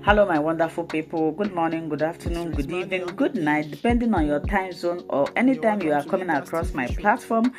Hello, my wonderful people. Good morning, good afternoon, good evening, good night, depending on your time zone or anytime you are coming across my platform.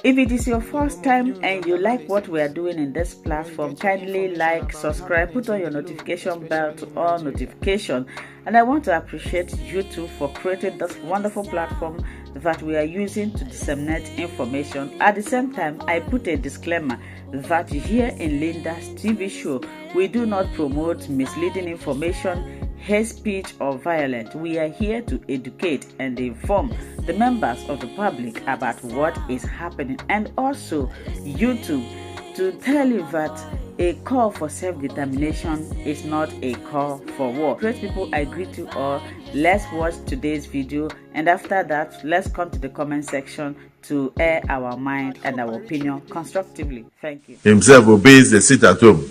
If it is your first time and you like what we are doing in this platform, kindly like, subscribe, put on your notification bell to all notification. And I want to appreciate you too for creating this wonderful platform that we are using to disseminate information. At the same time, I put a disclaimer that here in Linda's TV show, we do not promote misleading information, hate speech, or violence. We are here to educate and inform the members of the public about what is happening, and also YouTube to tell you that a call for self-determination is not a call for war. Great people, I greet you all. Let's watch today's video, and after that, let's come to the comment section to air our mind and our opinion constructively. Thank you. Himself obeys the sit at home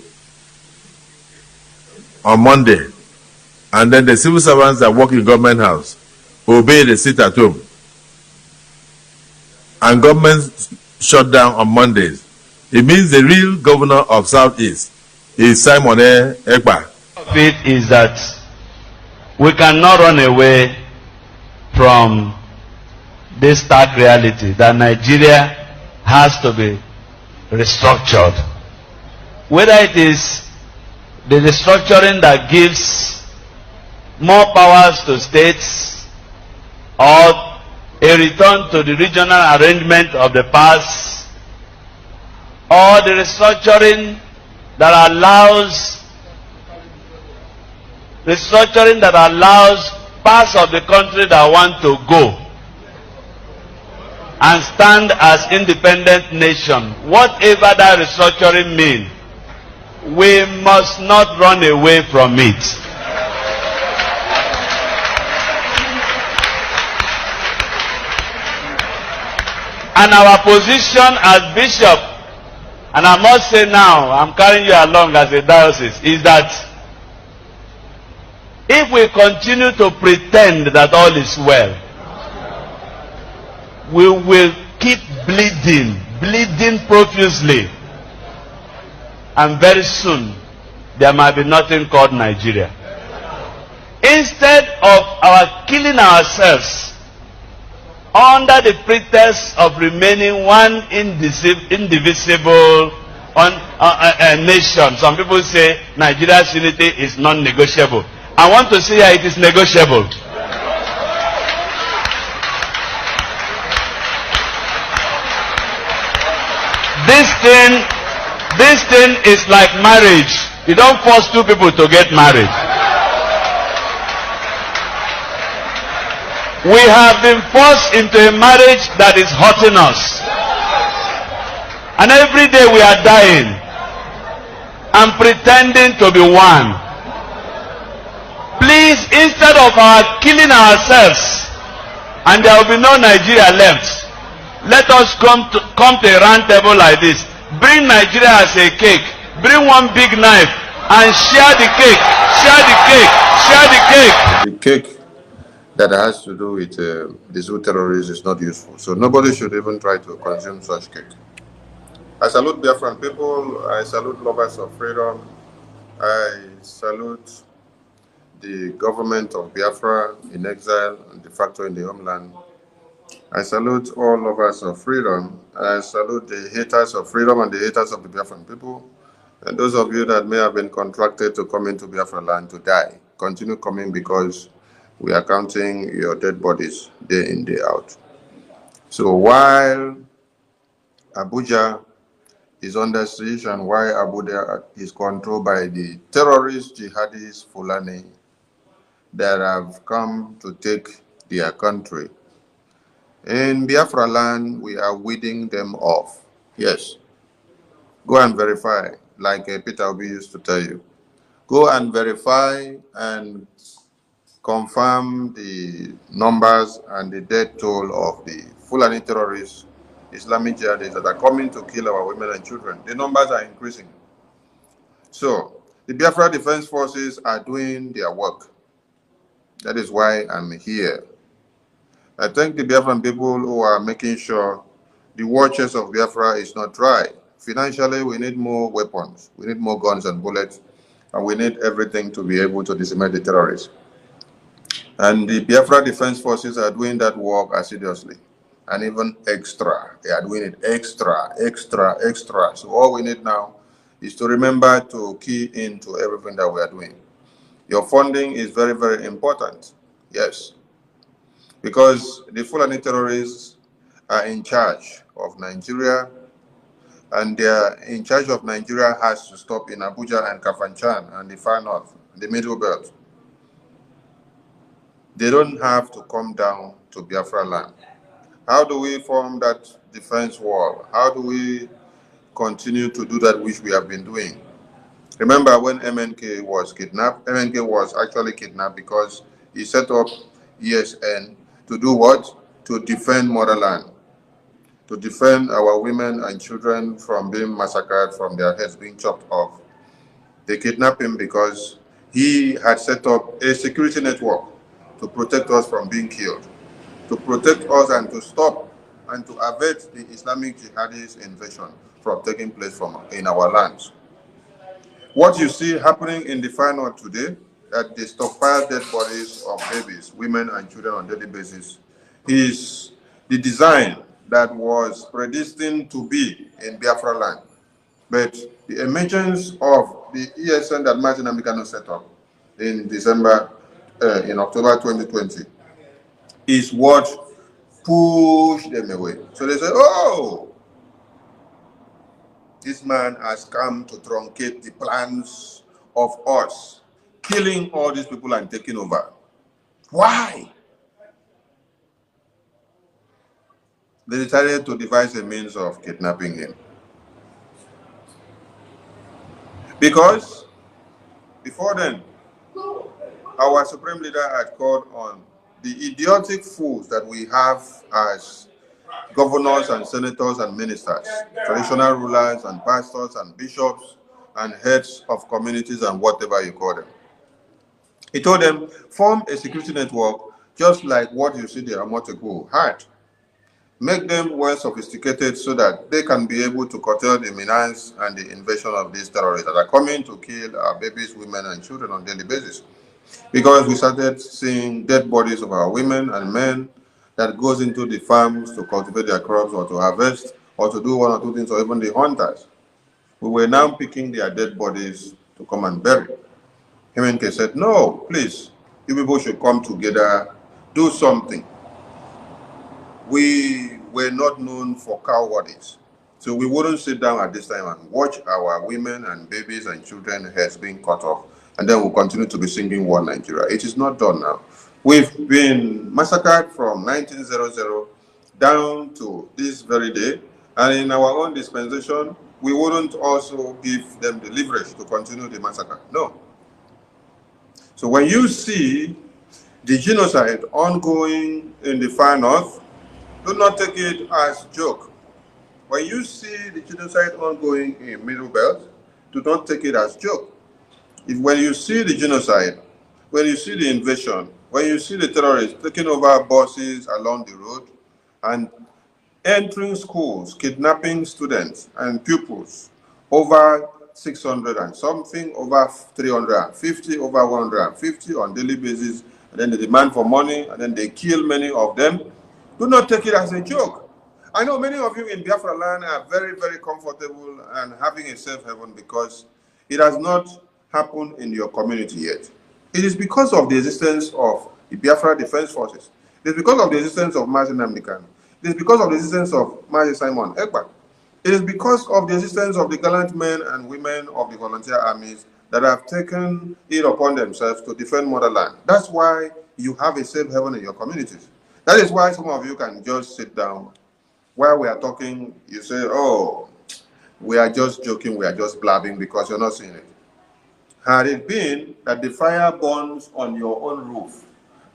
on Monday, and then the civil servants that work in government house obey the sit at home, and government shut down on Mondays. It means the real governor of Southeast is Simon Ekpa. It is that we cannot run away from this stark reality that Nigeria has to be restructured. Whether it is the restructuring that gives more powers to states, or a return to the regional arrangement of the past, or the restructuring that allows parts of the country that want to go and stand as independent nation, whatever that restructuring means, we must not run away from it. And our position as bishop, and I must say now, I'm carrying you along as a diocese, is that if we continue to pretend that all is well, we will keep bleeding profusely, and very soon there might be nothing called Nigeria. Instead of our killing ourselves under the pretext of remaining one indivisible nation, some people say Nigeria's unity is non-negotiable. I want to say it is negotiable. This thing is like marriage. You don't force two people to get married. We have been forced into a marriage that is hurting us. And every day we are dying and pretending to be one. Please, instead of our killing ourselves, and there will be no Nigeria left, let us come to a round table like this. Bring Nigeria as a cake. Bring one big knife and share the cake. Share the cake. Share the cake. The cake that has to do with the zoo terrorists is not useful. So nobody should even try to consume such cake. I salute Biafran people. I salute lovers of freedom. I salute the government of Biafra in exile and de facto in the homeland. I salute all lovers of freedom. I salute the haters of freedom and the haters of the Biafran people. And those of you that may have been contracted to come into Biafra land to die, continue coming, because we are counting your dead bodies day in, day out. So while Abuja is under siege and while Abuja is controlled by the terrorist jihadist Fulani that have come to take their country, in Biafra land, we are weeding them off. Yes. Go and verify, like Peter Obi used to tell you. Go and verify and confirm the numbers and the death toll of the Fulani terrorists, Islamic jihadists that are coming to kill our women and children. The numbers are increasing. So, the Biafra Defense Forces are doing their work. That is why I'm here. I thank the Biafran people who are making sure the war chest of Biafra is not dry. Financially, we need more weapons. We need more guns and bullets. and we need everything to be able to decimate the terrorists. And the Biafra Defense Forces are doing that work assiduously, and even extra. They are doing it extra. So all we need now is to remember to key into everything that we are doing. Your funding is very, very important. Yes. Because the Fulani terrorists are in charge of Nigeria, and they are in charge of Nigeria has to stop in Abuja and Kafanchan and the far north, the middle belt. They don't have to come down to Biafra land. How do we form that defense wall? How do we continue to do that which we have been doing? Remember when MNK was kidnapped? MNK was actually kidnapped because he set up ESN to do what? To defend motherland, to defend our women and children from being massacred, from their heads being chopped off. They kidnapped him because he had set up a security network to protect us from being killed, to protect us and to stop and to avert the Islamic jihadist invasion from taking place in our lands. What you see happening in the far north today, that they stockpile dead bodies of babies, women and children on a daily basis, is the design that was predestined to be in Biafra land. But the emergence of the ESN that Martin Amikano set up in October 2020, is what pushed them away. So they say, oh, this man has come to truncate the plans of us, killing all these people and taking over. Why? They decided to devise a means of kidnapping him. Because before then, our supreme leader had called on the idiotic fools that we have as governors and senators and ministers, traditional rulers and pastors and bishops and heads of communities and whatever you call them. He told them, form a security network just like what you see the Amotekwu had. Make them well sophisticated so that they can be able to curtail the menace and the invasion of these terrorists that are coming to kill our babies, women, and children on a daily basis. Because we started seeing dead bodies of our women and men that goes into the farms to cultivate their crops or to harvest or to do one or two things, or even the hunters. We were now picking their dead bodies to come and bury. MNK said, no, please, you people should come together, do something. We were not known for cowardice. So we wouldn't sit down at this time and watch our women and babies and children heads being cut off, and then we'll continue to be singing One Nigeria. It is not done now. We've been massacred from 1900 down to this very day, and in our own dispensation, we wouldn't also give them the leverage to continue the massacre. No. So when you see the genocide ongoing in the far north, do not take it as joke. When you see the genocide ongoing in Middle Belt, do not take it as joke. When you see the genocide, when you see the invasion, when you see the terrorists taking over buses along the road and entering schools, kidnapping students and pupils, over 600 and something, over 350, over 150 on daily basis, and then they demand for money, and then they kill many of them, do not take it as a joke. I know many of you in Biafra land are very, very comfortable and having a safe haven because it has not happened in your community yet. It is because of the existence of the Biafra Defense Forces. It is because of the existence of Martin Amikano. It is because of the existence of Mazi Simon Ekpa. It is because of the existence of the gallant men and women of the volunteer armies that have taken it upon themselves to defend motherland. That's why you have a safe haven in your communities. That is why some of you can just sit down. While we are talking, you say, oh, we are just joking, we are just blabbing because you're not seeing it. Had it been that the fire burns on your own roof,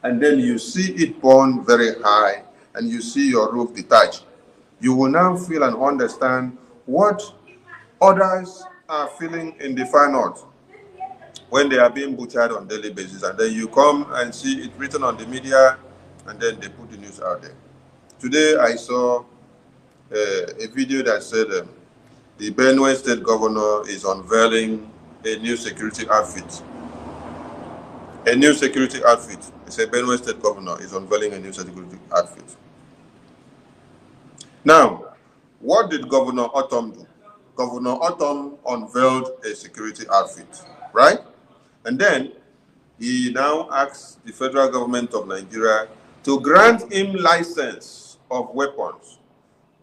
and then you see it burn very high, and you see your roof detached, you will now feel and understand what others are feeling in the far north when they are being butchered on a daily basis. And then you come and see it written on the media, and then they put the news out there. Today I saw a video that said the Benue State Governor is unveiling a new security outfit. A new security outfit. It's a Benue State governor is unveiling a new security outfit. Now, what did Governor Autumn do? Governor Autumn unveiled a security outfit, right? And then he now asks the federal government of Nigeria to grant him license of weapons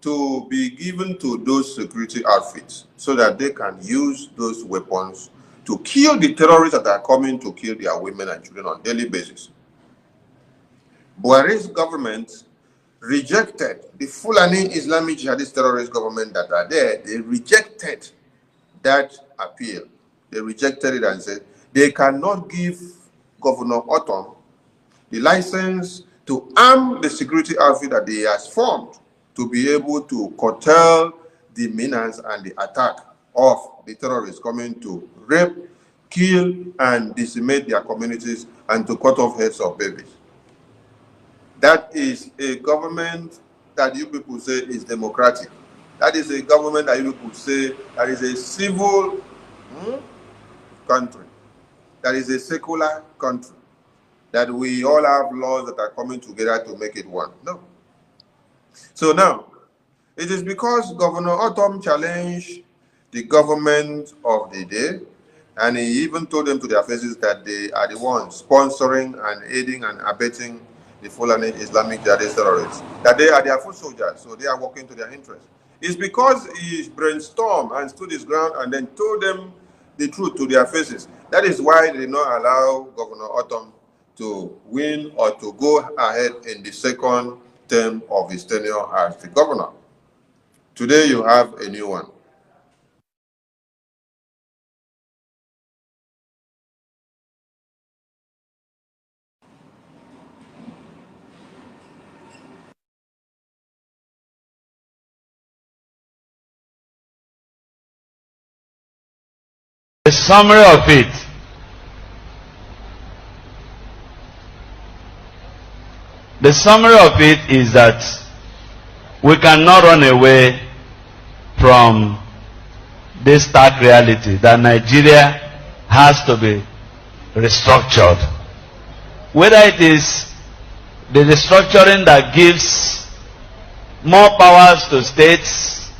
to be given to those security outfits so that they can use those weapons to kill the terrorists that are coming to kill their women and children on a daily basis. Buhari's government rejected the Fulani Islamic jihadist terrorist government that are there. They rejected that appeal. They rejected it and said they cannot give Governor Autumn the license to arm the security outfit that he has formed to be able to curtail the menace and the attack of the terrorists coming to rape, kill, and decimate their communities and to cut off heads of babies. That is a government that you people say is democratic. That is a government that you people say that is a civil country. That is a secular country. That we all have laws that are coming together to make it one. No. So now, it is because Governor Autumn challenged the government of the day, and he even told them to their faces that they are the ones sponsoring and aiding and abetting the Fulani Islamic jihadist terrorists, that they are their foot soldiers, so they are working to their interest. It's because he brainstormed and stood his ground and then told them the truth to their faces. That is why they did not allow Governor Autumn to win or to go ahead in the second term of his tenure as the governor. Today you have a new one. The summary of it. The summary of it is that we cannot run away from this stark reality that Nigeria has to be restructured. Whether it is the restructuring that gives more powers to states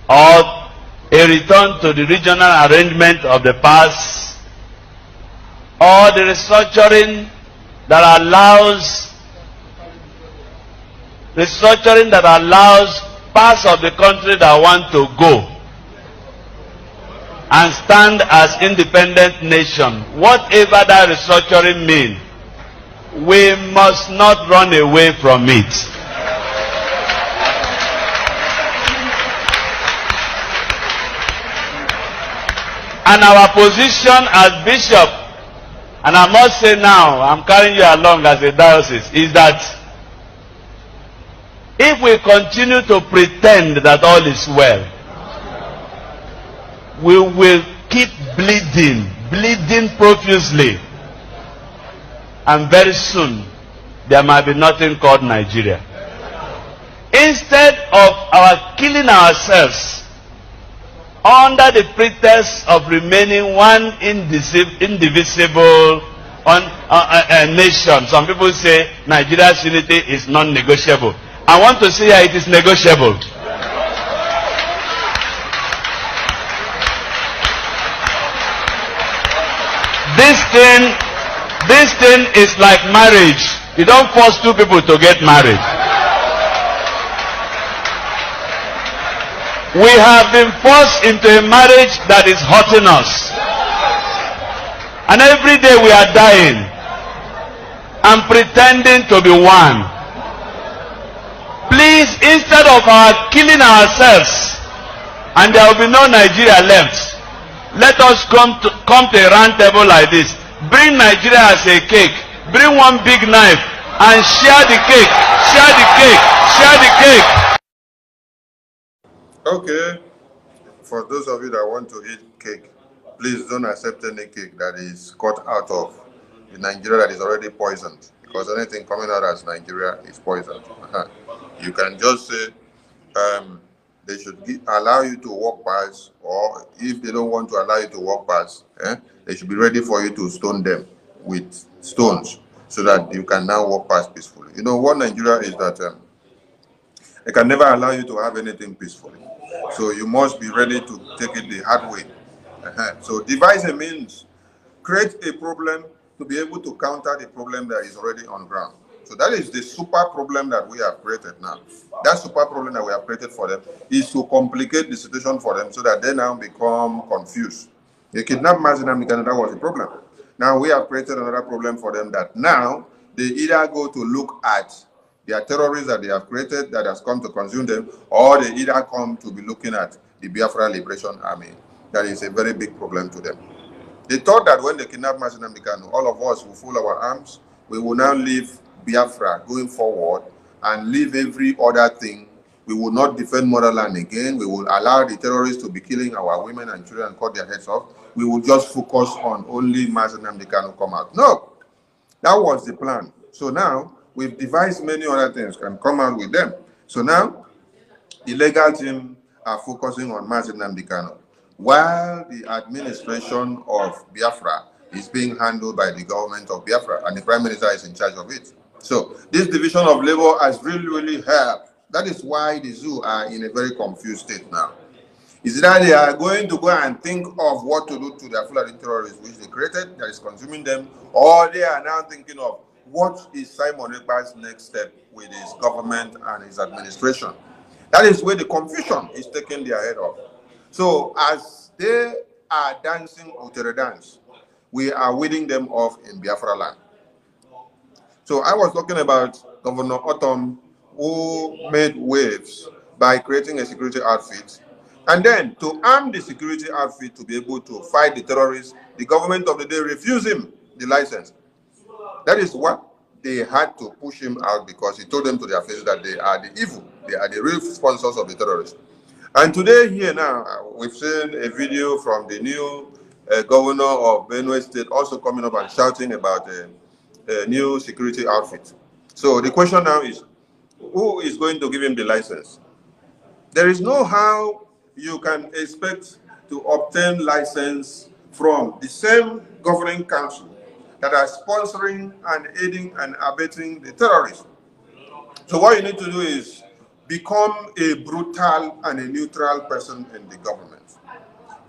or a return to the regional arrangement of the past, or the restructuring that allows parts of the country that want to go and stand as independent nation, whatever that restructuring means, we must not run away from it. And our position as bishop, and I must say now, I'm carrying you along as a diocese, is that if we continue to pretend that all is well, we will keep bleeding profusely, and very soon there might be nothing called Nigeria. Instead of our killing ourselves under the pretext of remaining one indivisible nation, some people say Nigeria's unity is non-negotiable. I want to say it is negotiable. This thing is like marriage. You don't force two people to get married. We have been forced into a marriage that is hurting us. And every day we are dying and pretending to be one. Please, instead of our killing ourselves, and there will be no Nigeria left, let us come to a round table like this. Bring Nigeria as a cake. Bring one big knife and share the cake. Share the cake. Share the cake. Okay, for those of you that want to eat cake, please don't accept any cake that is cut out of the Nigeria that is already poisoned, because anything coming out as Nigeria is poisoned. You can just say, they should allow you to walk past, or if they don't want to allow you to walk past, they should be ready for you to stone them with stones so that you can now walk past peacefully. You know, what Nigeria is that they can never allow you to have anything peacefully. So you must be ready to take it the hard way. So devise a means, create a problem to be able to counter the problem that is already on ground. So that is the super problem that we have created now. That super problem that we have created for them is to complicate the situation for them so that they now become confused. They kidnapped Mazinam Canada was a problem. Now we have created another problem for them that now they either go to look at their terrorists that they have created that has come to consume them, or they either come to be looking at the Biafra Liberation Army. That is a very big problem to them. They thought that when they kidnapped Mazinam Kanu, all of us will fold our arms, we will now leave Biafra going forward and leave every other thing. We will not defend motherland again. We will allow the terrorists to be killing our women and children and cut their heads off. We will just focus on only Mazinam Kanu come out. No, that was the plan. So now we've devised many other things can come out with them. So now the legal team are focusing on Mazinam Kanu, while the administration of Biafra is being handled by the government of Biafra, and the Prime Minister is in charge of it. So this division of labor has really, really helped. That is why the zoo are in a very confused state now. Is that they are going to go and think of what to do to their Fulani terrorists, which they created, that is consuming them, or they are now thinking of what is Simon Ekpa's next step with his government and his administration. That is where the confusion is taking their head off. So as they are dancing Utere dance, we are weeding them off in Biafra land. So I was talking about Governor Otom, who made waves by creating a security outfit. And then to arm the security outfit to be able to fight the terrorists, the government of the day refused him the license. That is what they had to push him out, because he told them to their face that they are the evil. They are the real sponsors of the terrorists. And today here now, we've seen a video from the new governor of Benue State also coming up and shouting about a new security outfit. So the question now is, who is going to give him the license? There is no how you can expect to obtain license from the same governing council that are sponsoring and aiding and abetting the terrorists. So what you need to do is become a brutal and a neutral person in the government.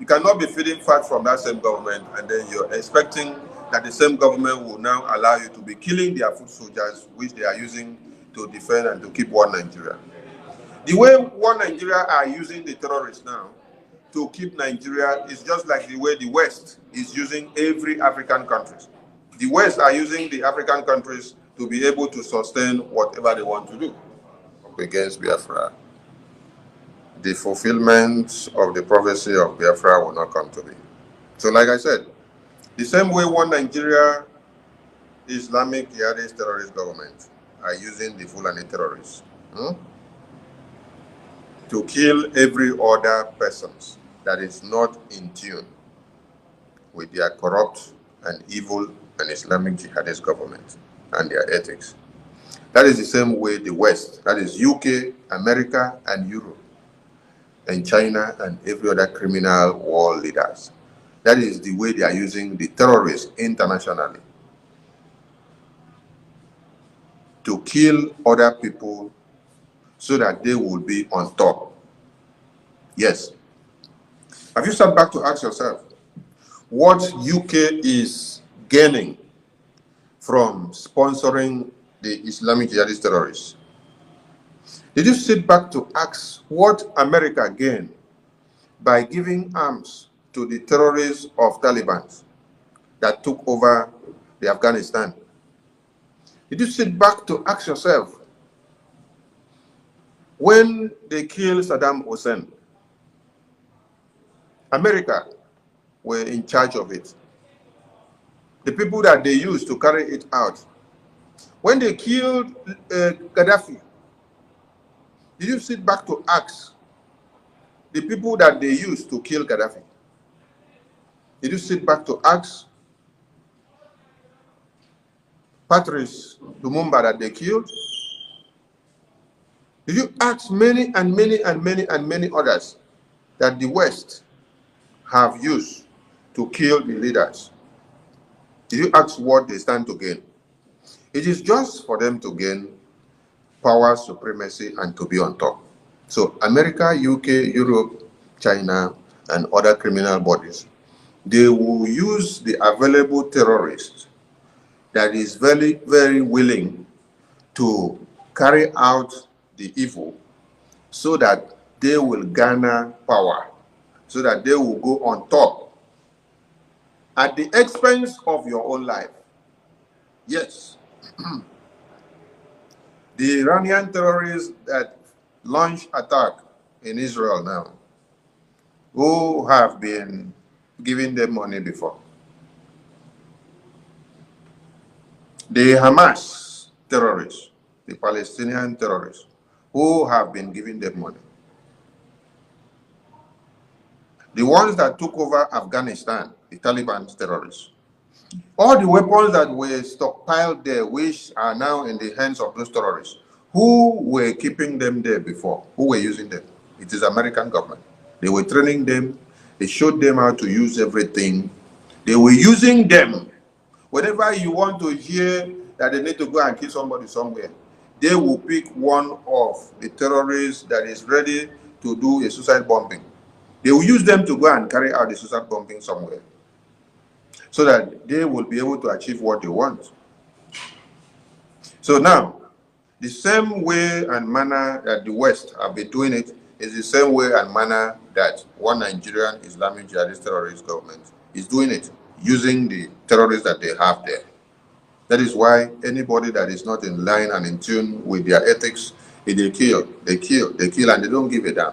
You cannot be feeding fat from that same government and then you're expecting that the same government will now allow you to be killing their foot soldiers, which they are using to defend and to keep one Nigeria. The way one Nigeria are using the terrorists now to keep Nigeria is just like the way the West is using every African country. The West are using the African countries to be able to sustain whatever they want to do against Biafra. The fulfillment of the prophecy of Biafra will not come to be. So like I said, the same way one Nigeria Islamic Jihadist terrorist government are using the Fulani terrorists to kill every other person that is not in tune with their corrupt and evil and Islamic Jihadist government and their ethics. That is the same way the West, that is UK, America, and Europe, and China, and every other criminal world leaders. That is the way they are using the terrorists internationally to kill other people so that they will be on top. Yes. Have you sat back to ask yourself what UK is gaining from sponsoring the Islamic Jihadist terrorists? Did you sit back to ask what America gained by giving arms to the terrorists of Taliban that took over the Afghanistan? Did you sit back to ask yourself, when they killed Saddam Hussein, America were in charge of it. The people that they used to carry it out. When they killed Gaddafi, did you sit back to ask the people that they used to kill Gaddafi? Did you sit back to ask Patrice Lumumba that they killed? Did you ask many and many and many and many others that the West have used to kill the leaders? Did you ask what they stand to gain? It is just for them to gain power supremacy and to be on top. So America, UK, Europe, China, and other criminal bodies, they will use the available terrorists that is very, very willing to carry out the evil so that they will garner power, so that they will go on top at the expense of your own life. Yes. The Iranian terrorists that launched attack in Israel now, who have been giving them money before. The Hamas terrorists, the Palestinian terrorists, who have been giving them money. The ones that took over Afghanistan, the Taliban terrorists. All the weapons that were stockpiled there, which are now in the hands of those terrorists, who were keeping them there before? Who were using them? It is American government. They were training them. They showed them how to use everything. They were using them. Whenever you want to hear that they need to go and kill somebody somewhere, they will pick one of the terrorists that is ready to do a suicide bombing. They will use them to go and carry out the suicide bombing somewhere, so that they will be able to achieve what they want. So now, the same way and manner that the West have been doing it is the same way and manner that one Nigerian Islamic jihadist terrorist government is doing it, using the terrorists that they have there. That is why anybody that is not in line and in tune with their ethics, they kill, and they don't give a damn.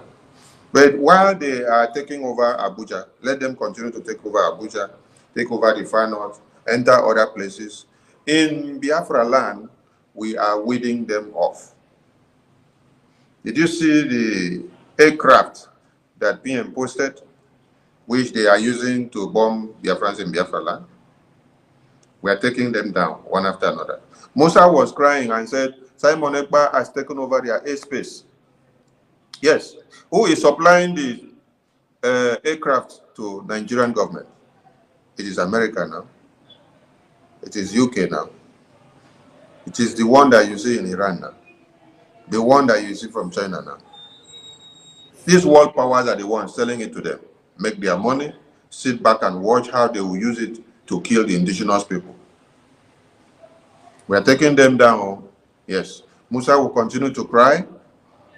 But while they are taking over Abuja, let them continue to take over Abuja, take over the far north, enter other places. In Biafra land, we are weeding them off. Did you see the aircraft that being posted, which they are using to bomb Biafrans in Biafra land? We are taking them down one after another. Musa was crying and said, Simon Ekpa has taken over their airspace. Yes. Who is supplying the aircraft to Nigerian government? It is America now. It is UK now. It is the one that you see in Iran now. The one that you see from China now. These world powers are the ones selling it to them. Make their money, sit back and watch how they will use it to kill the indigenous people. We are taking them down. Yes. Musa will continue to cry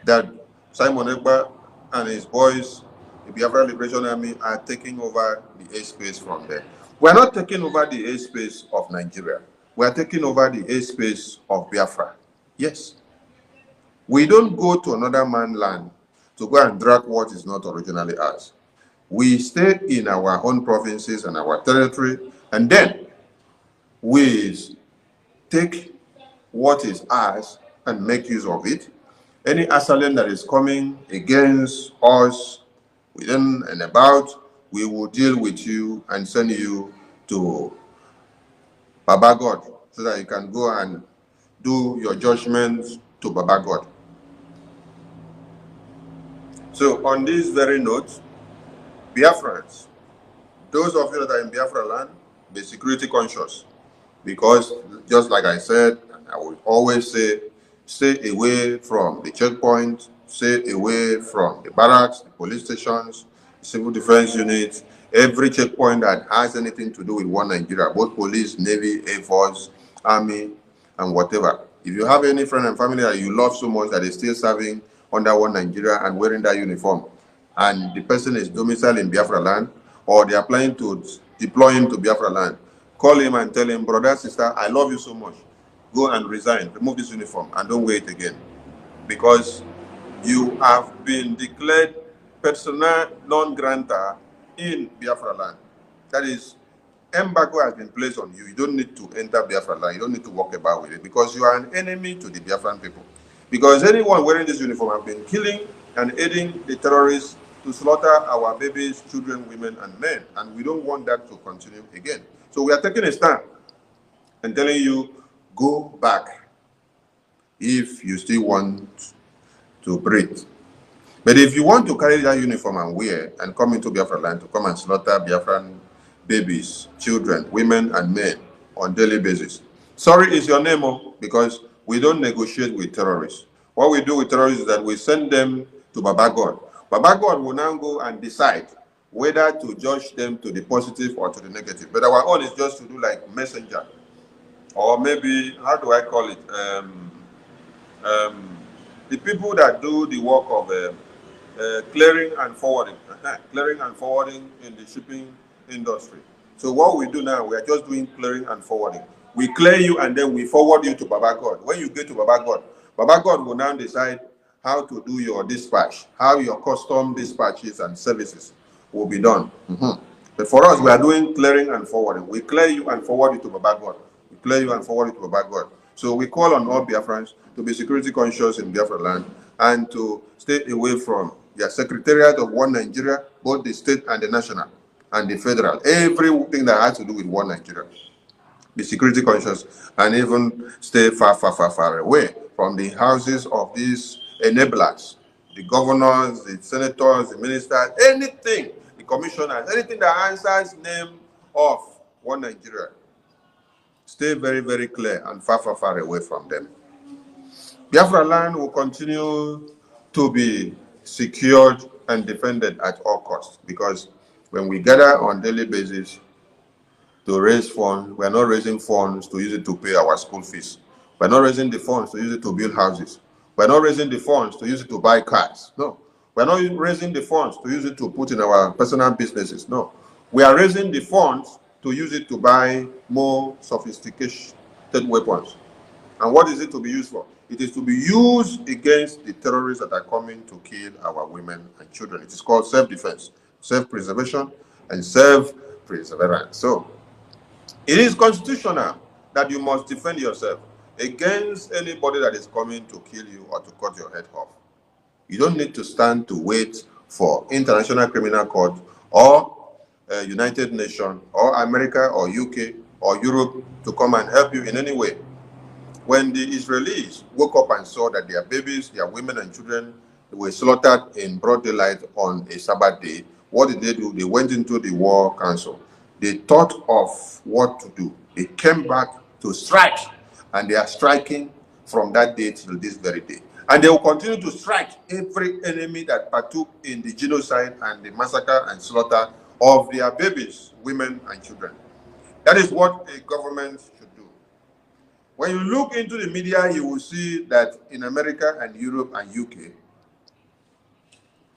that Simon Ekpa and his boys, the Biafra Liberation Army, are taking over the airspace from there. We are not taking over the airspace of Nigeria. We are taking over the airspace of Biafra. Yes. We don't go to another man's land to go and drag what is not originally ours. We stay in our own provinces and our territory, and then we take what is ours and make use of it. Any assailant that is coming against us within and about, we will deal with you and send you to Baba God, so that you can go and do your judgments to Baba God. So on this very note, Biafrans, those of you that are in Biafra land, be security conscious, because just like I said, and I will always say, stay away from the checkpoint, stay away from the barracks, the police stations, the civil defense units, every checkpoint that has anything to do with one Nigeria, both police, Navy, Air Force, Army, and whatever. If you have any friend and family that you love so much that is still serving under one Nigeria and wearing that uniform, and the person is domiciled in Biafra land, or they are planning to deploy him to Biafra land, call him and tell him, brother, sister, I love you so much. Go and resign, remove this uniform, and don't wait again. Because you have been declared persona non grata in Biafra land. That is, embargo has been placed on you. You don't need to enter Biafra land. You don't need to walk about with it, because you are an enemy to the Biafran people. Because anyone wearing this uniform have been killing and aiding the terrorists to slaughter our babies, children, women, and men. And we don't want that to continue again. So we are taking a stand and telling you, go back if you still want to breathe. But if you want to carry that uniform and wear and come into Biafra land to come and slaughter Biafran babies, children, women, and men on daily basis, sorry is your name, because we don't negotiate with terrorists. What we do with terrorists is that we send them to Baba God. Baba God will now go and decide whether to judge them to the positive or to the negative. But our own is just to do like messenger, or maybe, how do I call it? The people that do the work of clearing and forwarding, clearing and forwarding in the shipping industry. So what we do now, we are just doing clearing and forwarding. We clear you and then we forward you to Baba God. When you get to Baba God will now decide how to do your dispatch, how your custom dispatches and services will be done. But for us, we are doing clearing and forwarding. We clear you and forward you to Baba God. We clear you and forward you to Baba God. So we call on all Biafrans to be security conscious in Biafra land and to stay away from the Secretariat of One Nigeria, both the state and the national and the federal. Everything that has to do with One Nigeria. Be security conscious and even stay far away from the houses of these enablers, the governors, the senators, the ministers, anything, the commissioners, anything that answers name of One Nigeria. Stay very clear and far away from them. Biafra land will continue to be secured and defended at all costs, because when we gather on daily basis to raise funds, we are not raising funds to use it to pay our school fees. We are not raising the funds to use it to build houses. We are not raising the funds to use it to buy cars. No. We are not raising the funds to use it to put in our personal businesses. No. We are raising the funds to use it to buy more sophisticated weapons. And what is it to be used for? It is to be used against the terrorists that are coming to kill our women and children. It is called self-defense, self-preservation, and self-perseverance. So, it is constitutional that you must defend yourself against anybody that is coming to kill you or to cut your head off. You don't need to stand to wait for International Criminal Court or United Nations or America or UK or Europe to come and help you in any way. When the Israelis woke up and saw that their babies, their women and children were slaughtered in broad daylight on a Sabbath day, what did they do? They went into the War Council. They thought of what to do. They came back to strike, and they are striking from that day till this very day. And they will continue to strike every enemy that partook in the genocide and the massacre and slaughter of their babies, women, and children. That is what a government should do. When you look into the media, you will see that in America and Europe and UK,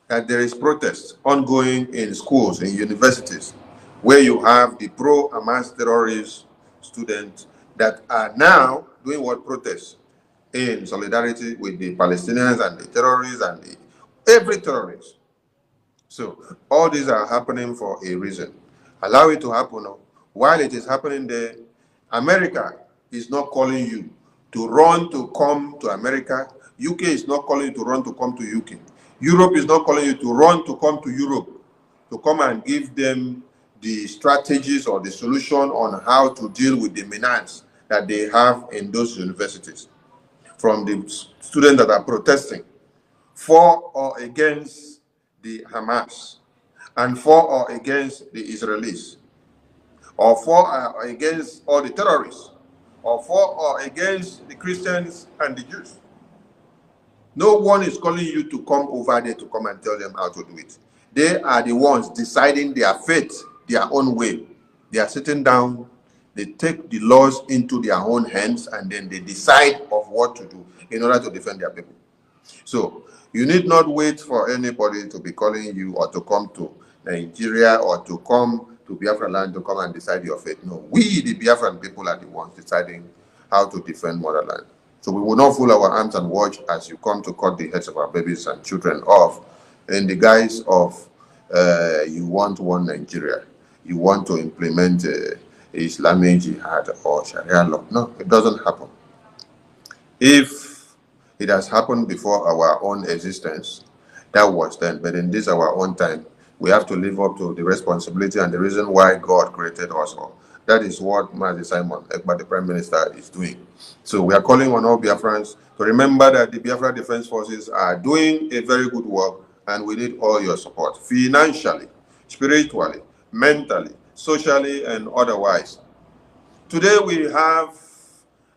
that there is protest ongoing in schools, in universities, where you have the pro-Hamas terrorist students that are now doing what protests in solidarity with the Palestinians and the terrorists and every terrorist. So all these are happening for a reason. Allow it to happen. While it is happening there, America is not calling you to run to come to America. UK is not calling you to run to come to UK. Europe is not calling you to run to come to Europe, to come and give them the strategies or the solution on how to deal with the menace that they have in those universities. From the students that are protesting for or against the Hamas, and for or against the Israelis, or for or against all the terrorists, or for or against the Christians and the Jews. No one is calling you to come over there to come and tell them how to do it. They are the ones deciding their fate, their own way. They are sitting down, they take the laws into their own hands, and then they decide of what to do in order to defend their people. So you need not wait for anybody to be calling you or to come to Nigeria or to come to Biafra land to come and decide your fate. No, we, the Biafran people, are the ones deciding how to defend motherland. So we will not fold our arms and watch as you come to cut the heads of our babies and children off in the guise of you want one Nigeria. You want to implement Islamic jihad or Sharia law. No, it doesn't happen. If it has happened before our own existence, that was then. But in this our own time, we have to live up to the responsibility and the reason why God created us all. That is what Mazi Simon Ekpa, the Prime Minister, is doing. So we are calling on all Biafrans to remember that the Biafra Defense Forces are doing a very good work, and we need all your support, financially, spiritually, mentally, socially, and otherwise. Today we have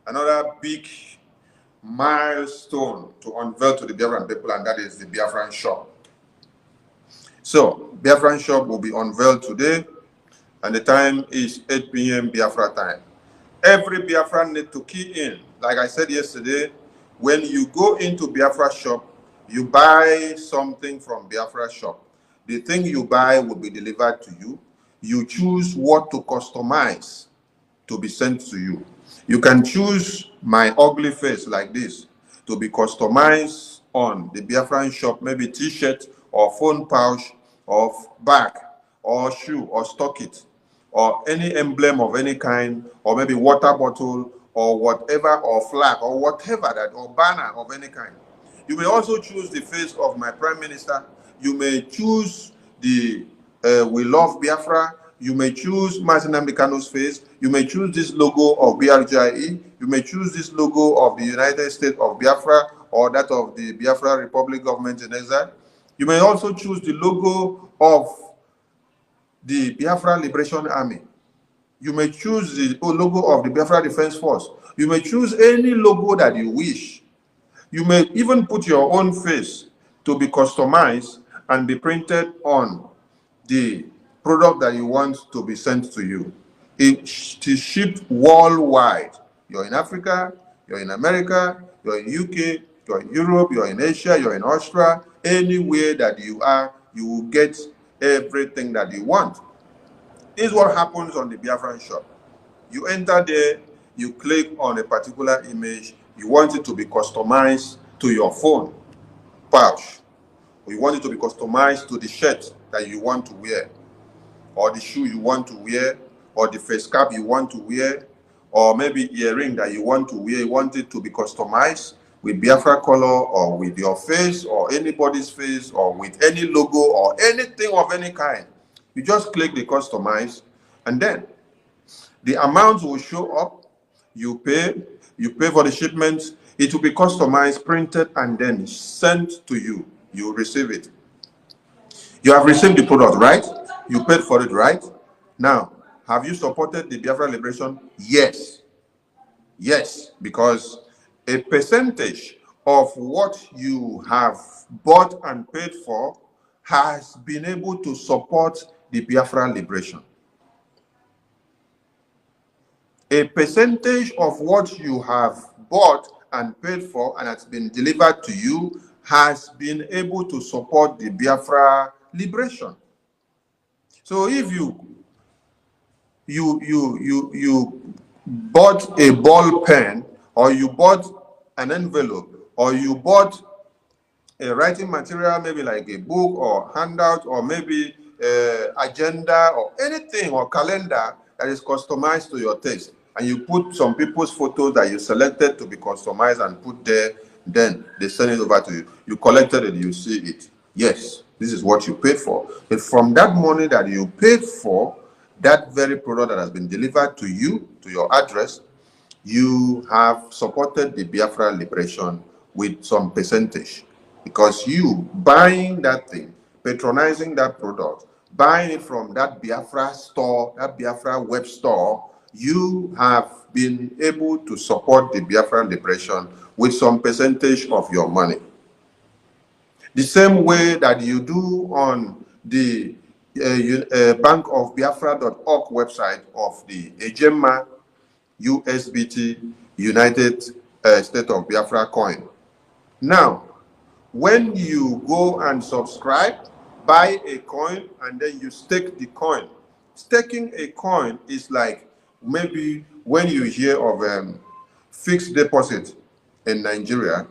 another big milestone to unveil to the Biafran people, and that is the Biafran shop. So, Biafran shop will be unveiled today, and the time is 8 p.m. Biafra time. Every Biafran need to key in. Like I said yesterday, when you go into Biafra shop, you buy something from Biafra shop. The thing you buy will be delivered to you. You choose what to customize to be sent to you. You can choose my ugly face like this to be customized on the Biafran shop, maybe t-shirt or phone pouch or bag or shoe or stockit or any emblem of any kind, or maybe water bottle or whatever, or flag or whatever that, or banner of any kind. You may also choose the face of my prime minister. You may choose the We Love Biafra. You may choose Martin Nnamdi face. You may choose this logo of BRGIE. You may choose this logo of the United States of Biafra, or that of the Biafra Republic Government in Exile. You may also choose the logo of the Biafra Liberation Army. You may choose the logo of the Biafra Defense Force. You may choose any logo that you wish. You may even put your own face to be customized and be printed on the product that you want to be sent to you. It is shipped worldwide. You're in Africa, you're in America, you're in UK, you're in Europe, you're in Asia, you're in Australia. Anywhere that you are, you will get everything that you want. This is what happens on the Biafran shop. You enter there, you click on a particular image, you want it to be customized to your phone pouch, or you want it to be customized to the shirt that you want to wear, or the shoe you want to wear, or the face cap you want to wear, or maybe earring that you want to wear. You want it to be customized with Biafra color, or with your face, or anybody's face, or with any logo, or anything of any kind. You just click the customize, and then the amount will show up. You pay for the shipment. It will be customized, printed, and then sent to you. You receive it. You have received the product, right? You paid for it, right? Now, have you supported the Biafra liberation? Yes. Yes, because a percentage of what you have bought and paid for has been able to support the Biafra liberation. A percentage of what you have bought and paid for and has been delivered to you has been able to support the Biafra liberation. So if you bought a ball pen, or you bought an envelope, or you bought a writing material, maybe like a book or handout, or maybe agenda or anything, or calendar that is customized to your taste, and you put some people's photos that you selected to be customized and put there, then they send it over to you. You collected it, you see it. Yes, this is what you paid for. But from that money that you paid for, that very product that has been delivered to you, to your address, you have supported the Biafra liberation with some percentage. Because you buying that thing, patronizing that product, buying it from that Biafra store, that Biafra web store, you have been able to support the Biafra liberation with some percentage of your money. The same way that you do on the bankofbiafra.org website of the Ejema USBT United State of Biafra coin. Now, when you go and subscribe, buy a coin, and then you stake the coin. Staking a coin is like maybe when you hear of fixed deposit in Nigeria.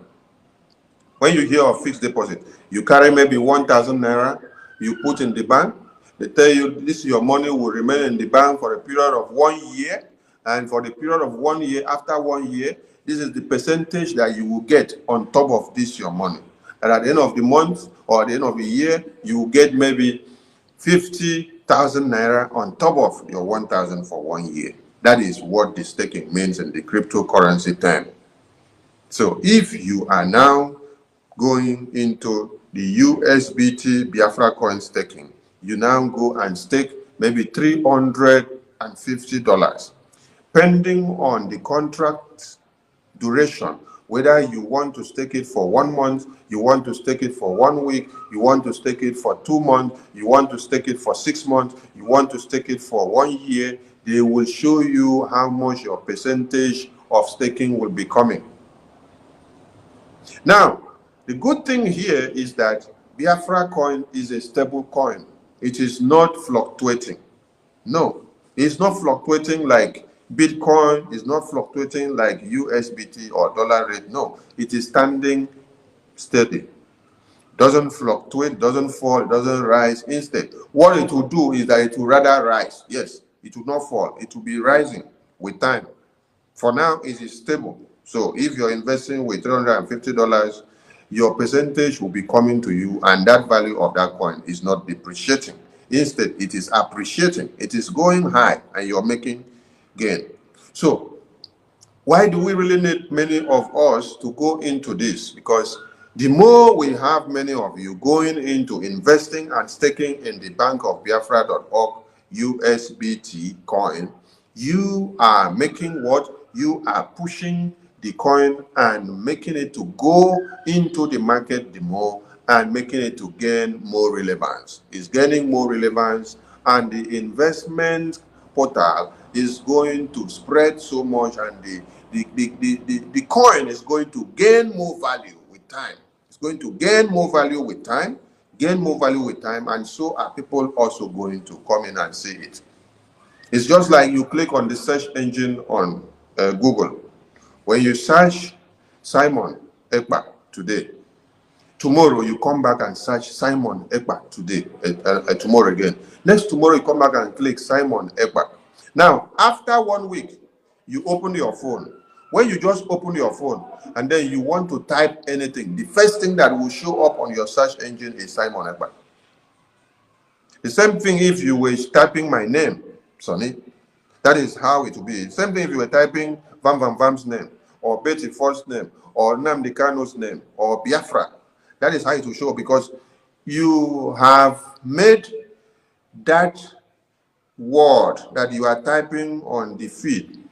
When you hear of fixed deposit, you carry maybe 1,000 naira, you put in the bank. They tell you this your money will remain in the bank for a period of 1 year, and for the period of 1 year, after 1 year, this is the percentage that you will get on top of this your money. And at the end of the month or at the end of the year, you will get maybe 50,000 naira on top of your 1,000 for 1 year. That is what the staking means in the cryptocurrency term. So if you are now going into the USBT Biafra coin staking, you now go and stake maybe $350, depending on the contract duration, whether you want to stake it for 1 month, you want to stake it for 1 week, you want to stake it for 2 months, you want to stake it for 6 months, you want to stake it for 1 year, they will show you how much your percentage of staking will be coming. Now, the good thing here is that Biafra coin is a stable coin. It is not fluctuating. No, it's not fluctuating like Bitcoin, it's not fluctuating like USBT or dollar rate. No, it is standing steady. Doesn't fluctuate, doesn't fall, it doesn't rise. Instead, what it will do is that it will rather rise. Yes, it will not fall. It will be rising with time. For now, it is stable. So if you're investing with $350, your percentage will be coming to you, and that value of that coin is not depreciating. Instead, it is appreciating. It is going high, and you're making gain. So why do we really need many of us to go into this? Because the more we have many of you going into investing and staking in the Bank of Biafra.org USBT coin, you are making what? You are pushing the coin and making it to go into the market the more and making it to gain more relevance. It's gaining more relevance, and the investment portal is going to spread so much, and the coin is going to gain more value with time. It's going to gain more value with time, and so are people also going to come in and see it. It's just like you click on the search engine on Google. When you search Simon Ekpa today, tomorrow you come back and search Simon Ekpa today, tomorrow again. Next tomorrow you come back and click Simon Ekpa. Now, after 1 week, you open your phone. When you just open your phone and then you want to type anything, the first thing that will show up on your search engine is Simon Ekpa. The same thing if you were typing my name, Sonny. That is how it will be. Same thing if you were typing Van Van Vam's name, or Betty Ford's name, or Nnamdi Kano's name, or Biafra. That is how it will show, because you have made that word that you are typing on the feed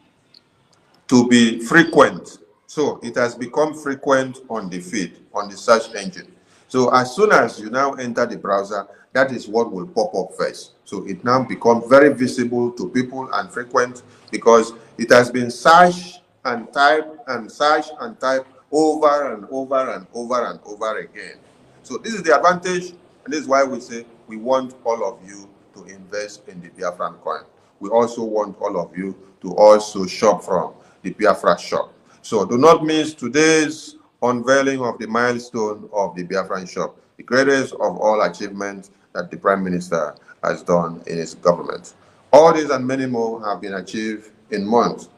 to be frequent. So it has become frequent on the feed, on the search engine. So as soon as you now enter the browser, that is what will pop up first. So it now becomes very visible to people and frequent, because it has been searched and typed and searched and typed over and over and over and over again. So this is the advantage, and this is why we say we want all of you to invest in the Biafran coin. We also want all of you to also shop from the Biafra shop. So do not miss today's unveiling of the milestone of the Biafran shop, the greatest of all achievements that the Prime Minister has done in his government. All these and many more have been achieved in months.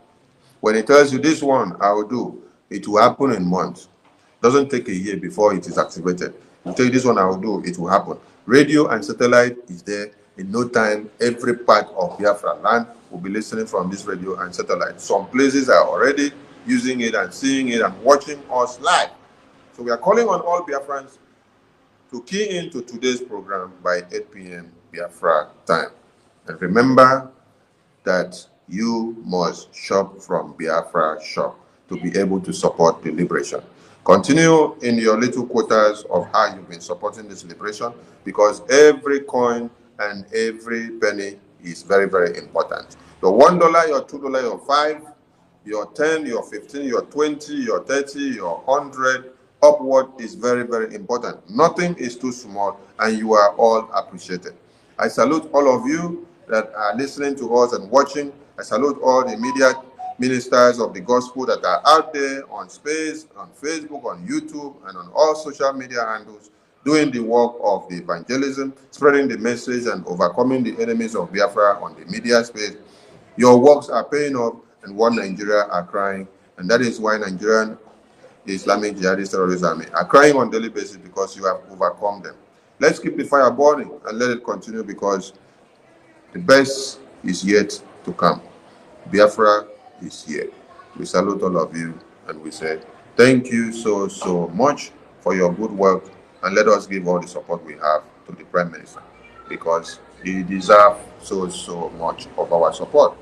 When he tells you this one I will do, it will happen in months. Doesn't take a year before it is activated. You tell you this one I will do, it will happen. Radio and satellite is there. In no time, every part of Biafra land will be listening from this radio and satellite. Some places are already using it and seeing it and watching us live. So we are calling on all Biafrans to key into today's program by 8 p.m. Biafra time. And remember that you must shop from Biafra shop to be able to support the liberation. Continue in your little quotas of how you've been supporting this liberation, because every coin and every penny is very, very important. Your $1, your $2, your 5, your 10, your 15, your 20, your 30, your 100, upward is very, very important. Nothing is too small, and you are all appreciated. I salute all of you that are listening to us and watching. I salute all the media ministers of the gospel that are out there on space, on Facebook, on YouTube, and on all social media handles, doing the work of the evangelism, spreading the message and overcoming the enemies of Biafra on the media space. Your works are paying off, and One Nigeria are crying, and that is why Nigerian Islamic Jihadist Terrorist Army are crying on a daily basis, because you have overcome them. Let's keep the fire burning and let it continue, because the best is yet to come. Biafra is here. We salute all of you, and we say Thank you so much for your good work, and let us give all the support we have to the Prime Minister, because he deserves so much of our support.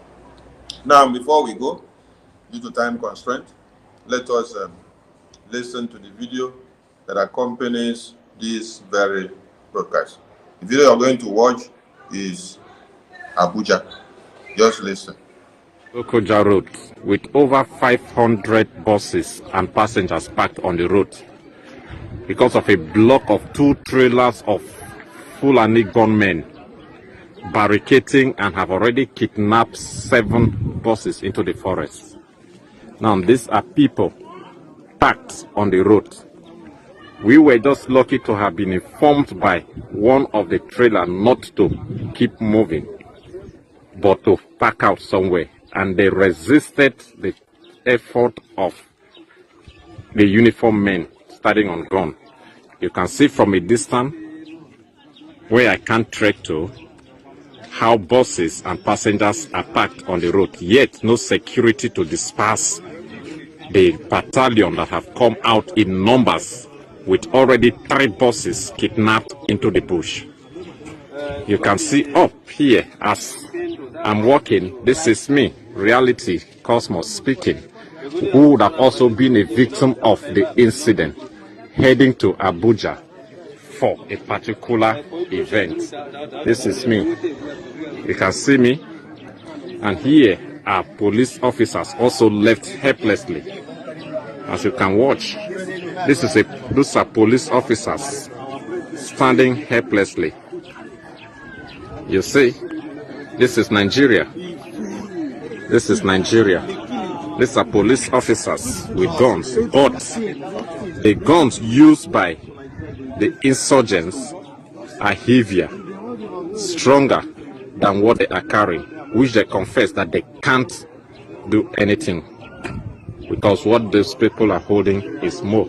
Now, before we go, due to time constraint, let us listen to the video that accompanies this very broadcast. The video you're going to watch is Abuja. Just listen. Abuja Road, with over 500 buses and passengers packed on the road because of a block of 2 trailers of Fulani gunmen barricading and have already kidnapped 7 buses into the forest. Now, these are people packed on the road. We were just lucky to have been informed by one of the trailer not to keep moving, but to pack out somewhere. And they resisted the effort of the uniformed men standing on ground. You can see from a distance, where I can't trek to, how buses and passengers are packed on the road, yet no security to disperse the battalion that have come out in numbers with already 3 buses kidnapped into the bush. You can see up here as I'm walking, this is me, Reality Cosmos speaking, who would have also been a victim of the incident, heading to Abuja for a particular event. This is me. You can see me. And here are police officers also left helplessly. As you can watch, those are police officers standing helplessly. You see, this is Nigeria. This is Nigeria. These are police officers with guns, but the guns used by the insurgents are heavier, stronger than what they are carrying, which they confess that they can't do anything, because what those people are holding is more.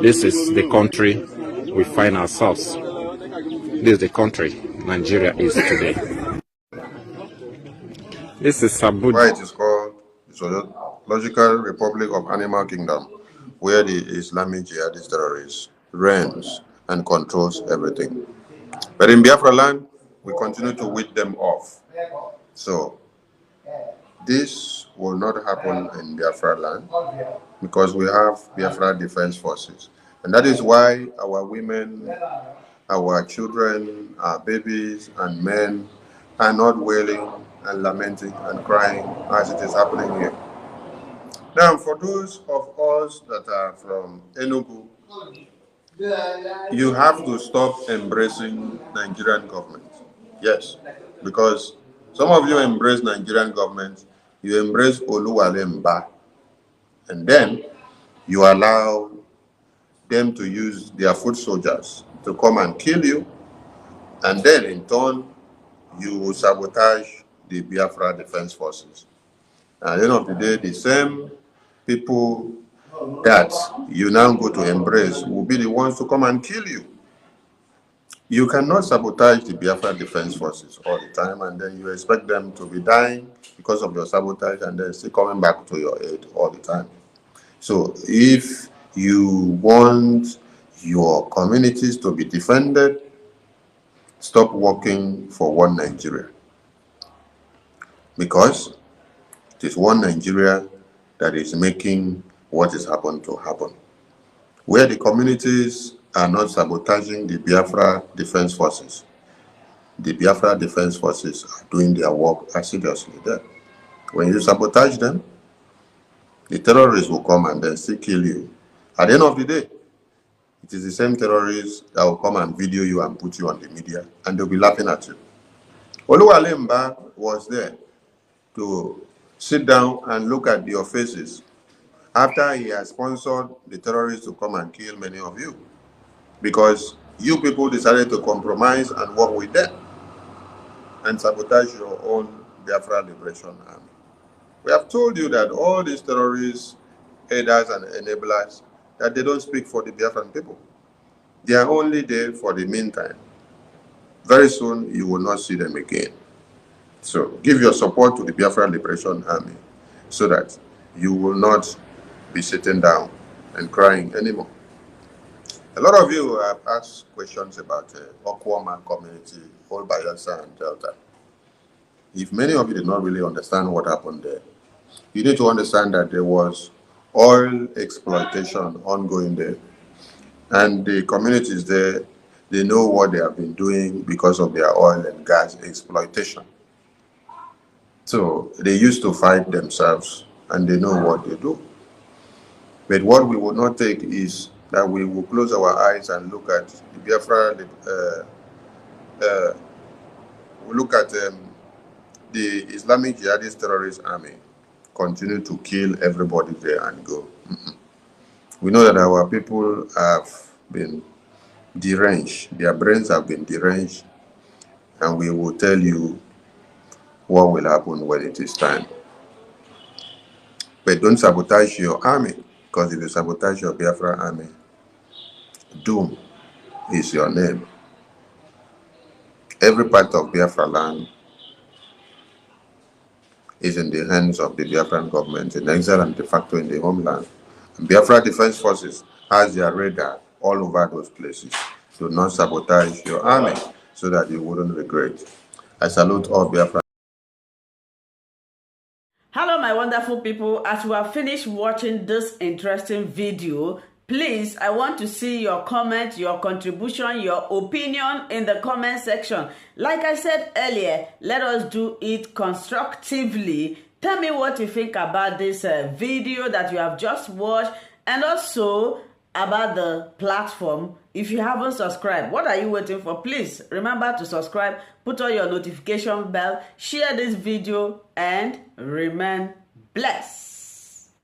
This is the country we find ourselves. This is the country Nigeria is today. This is Abuja. Why it is called the Zoological Republic of Animal Kingdom, where the Islamic jihadist terrorist reigns and controls everything. But in Biafra land, we continue to weed them off. So this will not happen in Biafra land, because we have Biafra Defense Forces. And that is why our women, our children, our babies and men are not wailing and lamenting and crying as it is happening here. Now, for those of us that are from Enugu, you have to stop embracing Nigerian government. Yes, because some of you embrace Nigerian government, you embrace Oluwalemba, and then you allow them to use their foot soldiers to come and kill you, and then in turn, you will sabotage the Biafra Defense Forces. At the end of the day, the same people that you now go to embrace will be the ones to come and kill you. You cannot sabotage the Biafra Defense Forces all the time, and then you expect them to be dying because of your sabotage, and then still coming back to your aid all the time. So if you want your communities to be defended, stop working for one Nigeria. Because it is one Nigeria that is making what is happened to happen. Where the communities are not sabotaging the Biafra Defense Forces, the Biafra Defense Forces are doing their work assiduously there. When you sabotage them, the terrorists will come and then still kill you. At the end of the day, it is the same terrorists that will come and video you and put you on the media, and they'll be laughing at you. Oluwalemba was there to sit down and look at your faces after he has sponsored the terrorists to come and kill many of you, because you people decided to compromise and work with them and sabotage your own Biafra Liberation Army. We have told you that all these terrorists, aiders and enablers, that they don't speak for the Biafran people. They are only there for the meantime. Very soon, you will not see them again. So give your support to the Biafra Liberation Army so that you will not be sitting down and crying anymore. A lot of you have asked questions about Okwama community, whole Bayelsa and Delta. If many of you did not really understand what happened there, you need to understand that there was oil exploitation ongoing there. And the communities there, they know what they have been doing because of their oil and gas exploitation. So they used to fight themselves and they know what they do. But what we will not take is that we will close our eyes and look at the Biafra, we look at the Islamic Jihadist terrorist army continue to kill everybody there and go. We know that our people have been deranged, their brains have been deranged, and we will tell you what will happen when it is time. But don't sabotage your army, because if you sabotage your Biafra army, doom is your name. Every part of Biafra land is in the hands of the Biafran government, in exile and de facto in the homeland. And Biafra Defense Forces has their radar all over those places. Do not sabotage your army so that you wouldn't regret. I salute all Biafra. Hello, my wonderful people. As we have finished watching this interesting video, please, I want to see your comment, your contribution, your opinion in the comment section. Like I said earlier, let us do it constructively. Tell me what you think about this video that you have just watched, and also about the platform. If you haven't subscribed, what are you waiting for? Please remember to subscribe, put on your notification bell, share this video, and remain blessed.